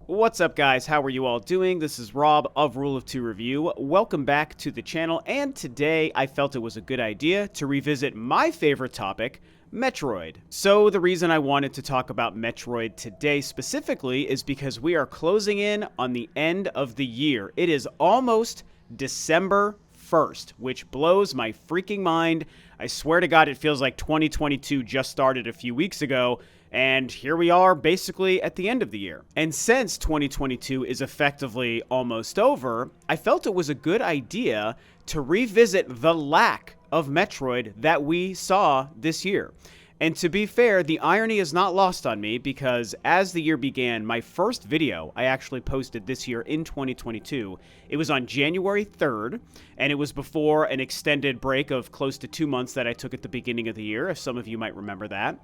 What's up, guys? How are you all doing? This is Rob of Rule of Two Review. Welcome back to the channel, and today I felt it was a good idea to revisit my favorite topic, Metroid. So the reason I wanted to talk about Metroid today specifically is because we are closing in on the end of the year. It is almost December 1st, which blows my freaking mind. I swear to God, it feels like 2022 just started a few weeks ago. And here we are basically at the end of the year. And since 2022 is effectively almost over, I felt it was a good idea to revisit the lack of Metroid that we saw this year. And to be fair, the irony is not lost on me because as the year began, my first video I actually posted this year in 2022, it was on January 3rd, and it was before an extended break of close to 2 months that I took at the beginning of the year, if some of you might remember that.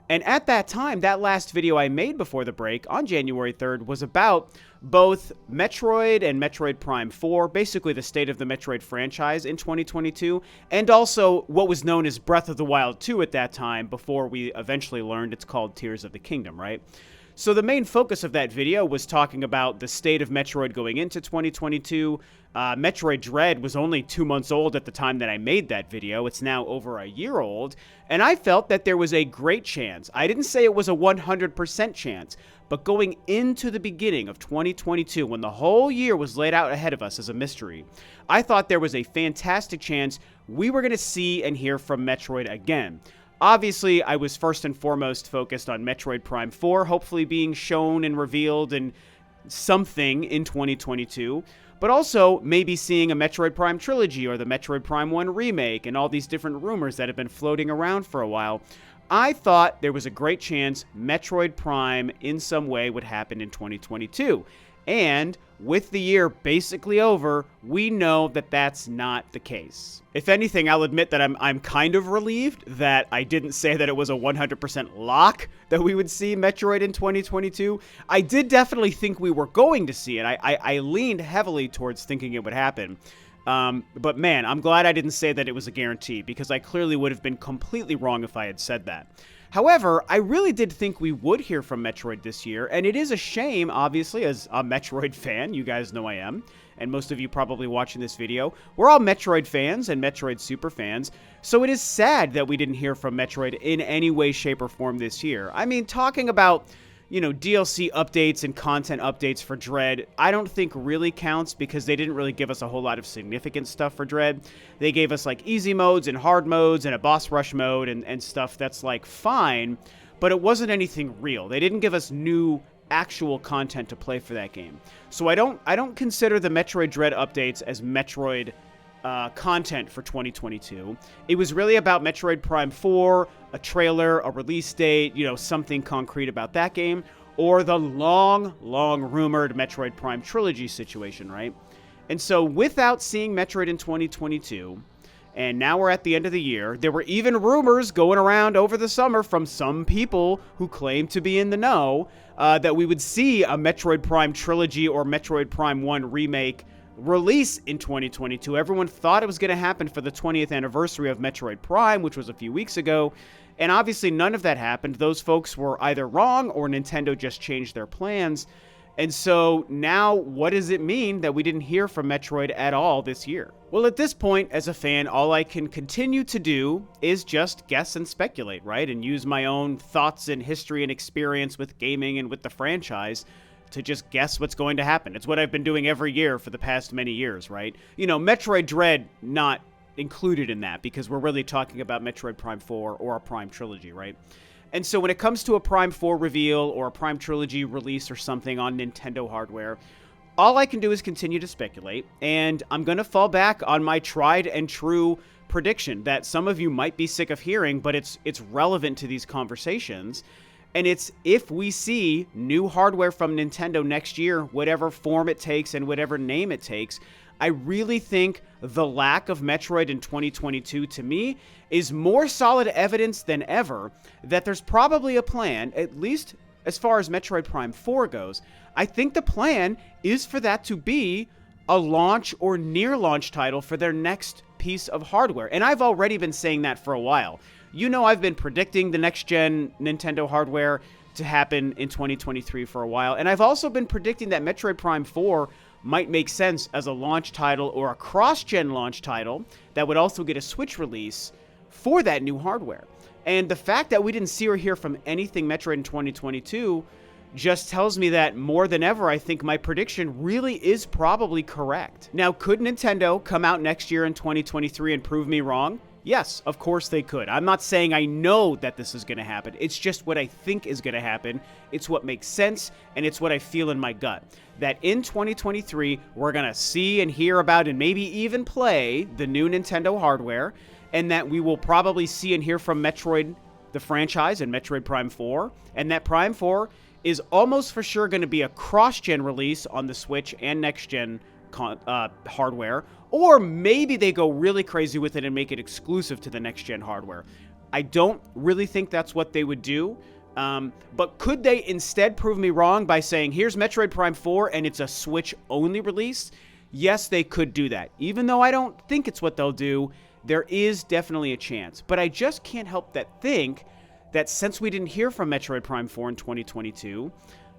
And at that time, that last video I made before the break on January 3rd was about both Metroid and Metroid Prime 4, basically the state of the Metroid franchise in 2022, and also what was known as Breath of the Wild 2 at that time before we eventually learned it's called Tears of the Kingdom, right? So the main focus of that video was talking about the state of Metroid going into 2022. Metroid Dread was only 2 months old at the time that I made that video. It's now over a year old, and I felt that there was a great chance. I didn't say it was a 100% chance, but going into the beginning of 2022, when the whole year was laid out ahead of us as a mystery, I thought there was a fantastic chance we were going to see and hear from Metroid again. Obviously, I was first and foremost focused on Metroid Prime 4, hopefully being shown and revealed in something in 2022, but also maybe seeing a Metroid Prime Trilogy or the Metroid Prime 1 remake and all these different rumors that have been floating around for a while. I thought there was a great chance Metroid Prime in some way would happen in 2022. And with the year basically over, we know that that's not the case. If anything, I'll admit that I'm kind of relieved that I didn't say that it was a 100% lock that we would see Metroid in 2022. I did definitely think we were going to see it. I leaned heavily towards thinking it would happen. But man, I'm glad I didn't say that it was a guarantee because I clearly would have been completely wrong if I had said that. However, I really did think we would hear from Metroid this year, and it is a shame, obviously, as a Metroid fan, you guys know I am, and most of you probably watching this video, we're all Metroid fans and Metroid super fans, so it is sad that we didn't hear from Metroid in any way, shape, or form this year. I mean, talking about, DLC updates and content updates for Dread, I don't think really counts because they didn't really give us a whole lot of significant stuff for Dread. They gave us like easy modes and hard modes and a boss rush mode and stuff that's like fine, but it wasn't anything real. They didn't give us new actual content to play for that game. So I don't consider the Metroid Dread updates as Metroid content for 2022. It was really about Metroid Prime 4, a trailer, a release date, something concrete about that game, or the long rumored Metroid Prime Trilogy situation, right? And so without seeing Metroid in 2022, and now we're at the end of the year, there were even rumors going around over the summer from some people who claim to be in the know that we would see a Metroid Prime Trilogy or Metroid Prime 1 remake release in 2022. Everyone thought it was going to happen for the 20th anniversary of Metroid Prime, which was a few weeks ago, and obviously none of that happened. Those folks were either wrong or Nintendo just changed their plans. And so now what does it mean that we didn't hear from Metroid at all this year? Well, at this point, as a fan, all I can continue to do is just guess and speculate, right? And use my own thoughts and history and experience with gaming and with the franchise to just guess what's going to happen. It's what I've been doing every year for the past many years, right? Metroid Dread not included in that because we're really talking about Metroid Prime 4 or a Prime Trilogy, right? And so when it comes to a Prime 4 reveal or a Prime Trilogy release or something on Nintendo hardware, all I can do is continue to speculate, and I'm going to fall back on my tried and true prediction that some of you might be sick of hearing, but it's relevant to these conversations. And it's if we see new hardware from Nintendo next year, whatever form it takes and whatever name it takes, I really think the lack of Metroid in 2022 to me is more solid evidence than ever that there's probably a plan, at least as far as Metroid Prime 4 goes. I think the plan is for that to be a launch or near launch title for their next piece of hardware. And I've already been saying that for a while. I've been predicting the next-gen Nintendo hardware to happen in 2023 for a while. And I've also been predicting that Metroid Prime 4 might make sense as a launch title or a cross-gen launch title that would also get a Switch release for that new hardware. And the fact that we didn't see or hear from anything Metroid in 2022 just tells me that more than ever, I think my prediction really is probably correct. Now, could Nintendo come out next year in 2023 and prove me wrong? Yes, of course they could. I'm not saying I know that this is going to happen. It's just what I think is going to happen. It's what makes sense, and it's what I feel in my gut. That in 2023, we're going to see and hear about and maybe even play the new Nintendo hardware, and that we will probably see and hear from Metroid, the franchise, and Metroid Prime 4, and that Prime 4 is almost for sure going to be a cross-gen release on the Switch and next-gen hardware, or maybe they go really crazy with it and make it exclusive to the next-gen hardware. I don't really think that's what they would do, but could they instead prove me wrong by saying, here's Metroid Prime 4 and it's a Switch-only release? Yes, they could do that. Even though I don't think it's what they'll do, there is definitely a chance. But I just can't help but think that since we didn't hear from Metroid Prime 4 in 2022,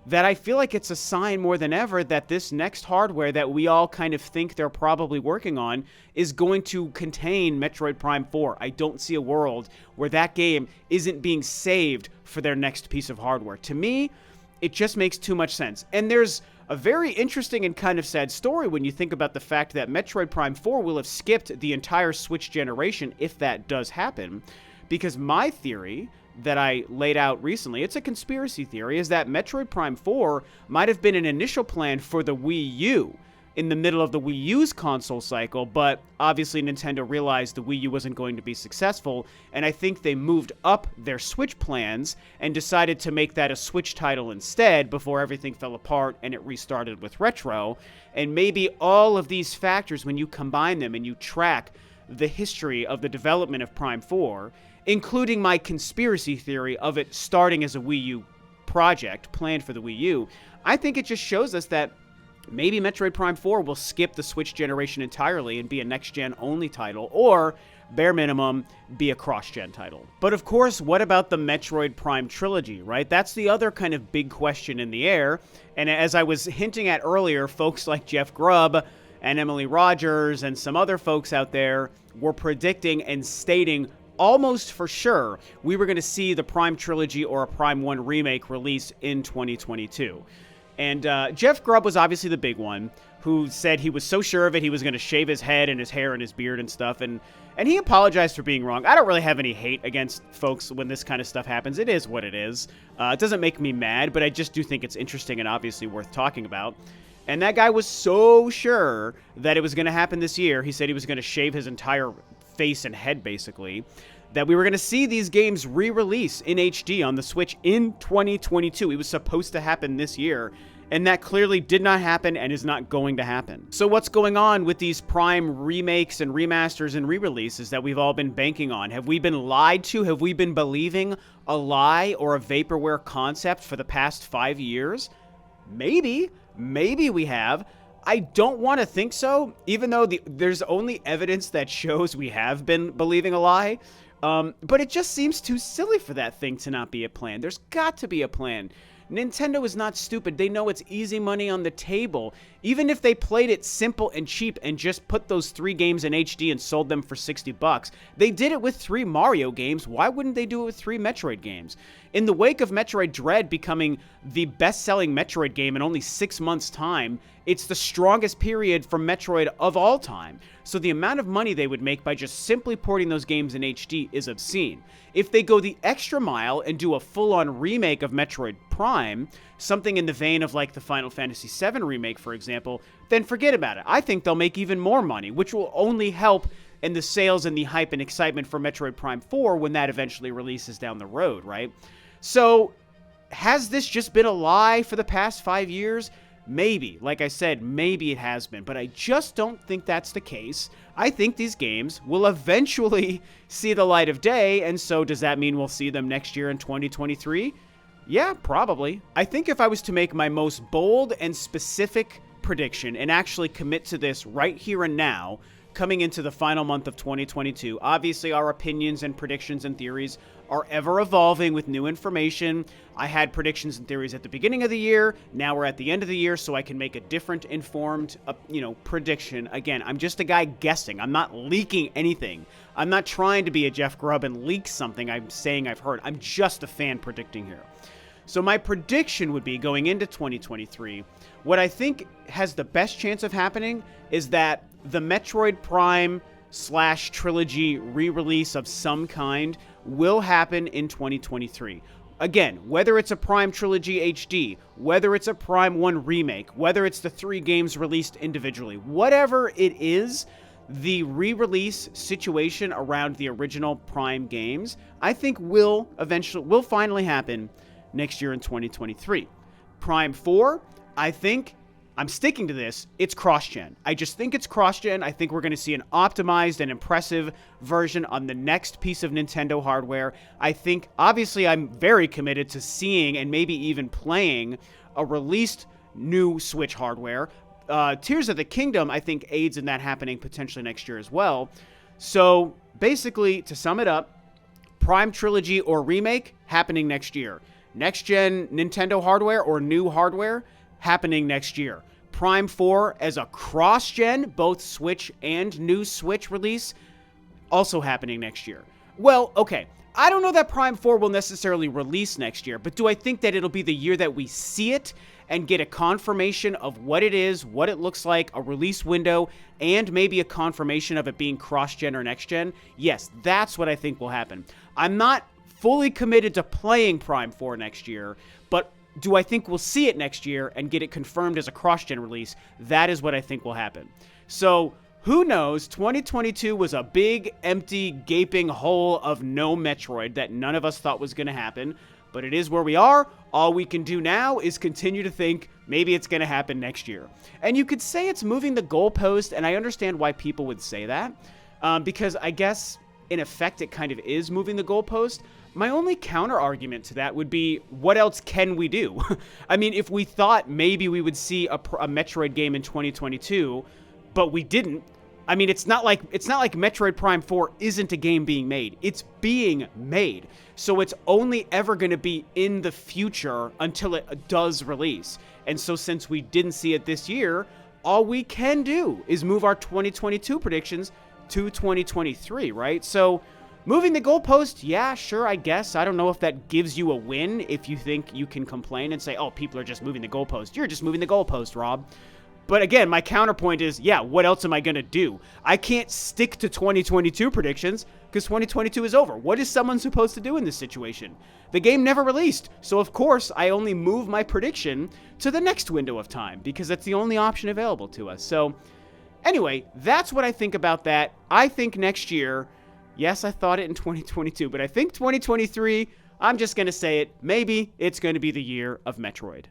that I feel like it's a sign more than ever that this next hardware that we all kind of think they're probably working on is going to contain Metroid Prime 4. I don't see a world where that game isn't being saved for their next piece of hardware. To me, it just makes too much sense. And there's a very interesting and kind of sad story when you think about the fact that Metroid Prime 4 will have skipped the entire Switch generation if that does happen. Because my theory that I laid out recently, it's a conspiracy theory, is that Metroid Prime 4 might have been an initial plan for the Wii U in the middle of the Wii U's console cycle, but obviously Nintendo realized the Wii U wasn't going to be successful, and I think they moved up their Switch plans and decided to make that a Switch title instead before everything fell apart and it restarted with Retro. And maybe all of these factors, when you combine them and you track the history of the development of Prime 4, including my conspiracy theory of it starting as a Wii U project planned for the Wii U, I think it just shows us that maybe Metroid Prime 4 will skip the Switch generation entirely and be a next-gen only title, or, bare minimum, be a cross-gen title. But of course, what about the Metroid Prime Trilogy, right? That's the other kind of big question in the air, and as I was hinting at earlier, folks like Jeff Grubb and Emily Rogers and some other folks out there were predicting and stating almost for sure we were going to see the Prime Trilogy or a Prime 1 remake release in 2022. And Jeff Grubb was obviously the big one, who said he was so sure of it he was going to shave his head and his hair and his beard and stuff, and he apologized for being wrong. I don't really have any hate against folks when this kind of stuff happens. It is what it is. It doesn't make me mad, but I just do think it's interesting and obviously worth talking about. And that guy was so sure that it was going to happen this year, he said he was going to shave his entire face and head, basically, that we were going to see these games re-release in HD on the Switch in 2022. It was supposed to happen this year, and that clearly did not happen and is not going to happen. So what's going on with these Prime remakes and remasters and re-releases that we've all been banking on? Have we been lied to? Have we been believing a lie or a vaporware concept for the past 5 years? Maybe we have. I don't want to think so, even though there's only evidence that shows we have been believing a lie. But it just seems too silly for that thing to not be a plan. There's got to be a plan. Nintendo is not stupid. They know it's easy money on the table. Even if they played it simple and cheap and just put those 3 games in HD and sold them for $60, they did it with 3 Mario games. Why wouldn't they do it with 3 Metroid games? In the wake of Metroid Dread becoming the best-selling Metroid game in only 6 months' time, it's the strongest period for Metroid of all time. So the amount of money they would make by just simply porting those games in HD is obscene. If they go the extra mile and do a full-on remake of Metroid Prime, something in the vein of like the Final Fantasy VII remake, for example, then forget about it. I think they'll make even more money, which will only help in the sales and the hype and excitement for Metroid Prime 4 when that eventually releases down the road, right? So, has this just been a lie for the past 5 years? Maybe. Like I said, maybe it has been, but I just don't think that's the case. I think these games will eventually see the light of day, and so does that mean we'll see them next year in 2023? Yeah, probably. I think if I was to make my most bold and specific prediction and actually commit to this right here and now, coming into the final month of 2022, obviously our opinions and predictions and theories are ever evolving with new information. I had predictions and theories at the beginning of the year. Now we're at the end of the year, so I can make a different informed, prediction. Again, I'm just a guy guessing. I'm not leaking anything. I'm not trying to be a Jeff Grubb and leak something I'm saying I've heard. I'm just a fan predicting here. So my prediction would be, going into 2023, what I think has the best chance of happening is that the Metroid Prime / Trilogy re-release of some kind will happen in 2023. Again, whether it's a Prime Trilogy HD, whether it's a Prime 1 remake, whether it's the 3 games released individually, whatever it is, the re-release situation around the original Prime games, I think will finally happen next year in 2023. Prime 4, I think, I'm sticking to this, it's cross-gen. I just think it's cross-gen. I think we're going to see an optimized and impressive version on the next piece of Nintendo hardware. I think, obviously, I'm very committed to seeing and maybe even playing a released new Switch hardware. Tears of the Kingdom, I think, aids in that happening potentially next year as well. So, basically, to sum it up, Prime Trilogy or remake happening next year. Next-gen Nintendo hardware or new hardware happening next year. Prime 4 as a cross-gen, both Switch and new Switch release, also happening next year. Well, okay, I don't know that Prime 4 will necessarily release next year, but do I think that it'll be the year that we see it and get a confirmation of what it is, what it looks like, a release window, and maybe a confirmation of it being cross-gen or next-gen? Yes, that's what I think will happen. I'm not fully committed to playing Prime 4 next year, but do I think we'll see it next year and get it confirmed as a cross-gen release? That is what I think will happen. So, who knows? 2022 was a big, empty, gaping hole of no Metroid that none of us thought was going to happen, but it is where we are. All we can do now is continue to think maybe it's going to happen next year. And you could say it's moving the goalpost, and I understand why people would say that, because I guess, in effect, it kind of is moving the goalpost. My only counter argument to that would be, what else can we do? I mean, if we thought maybe we would see a Metroid game in 2022, but we didn't, I mean, it's not like Metroid Prime 4 isn't a game being made. It's being made. So it's only ever going to be in the future until it does release. And so since we didn't see it this year, all we can do is move our 2022 predictions to 2023, right? So moving the goalpost, yeah, sure, I guess. I don't know if that gives you a win if you think you can complain and say, oh, people are just moving the goalpost. You're just moving the goalpost, Rob. But again, my counterpoint is, yeah, what else am I going to do? I can't stick to 2022 predictions because 2022 is over. What is someone supposed to do in this situation? The game never released, so of course I only move my prediction to the next window of time because that's the only option available to us. So anyway, that's what I think about that. I think next year, yes, I thought it in 2022, but I think 2023, I'm just going to say it, maybe it's going to be the year of Metroid.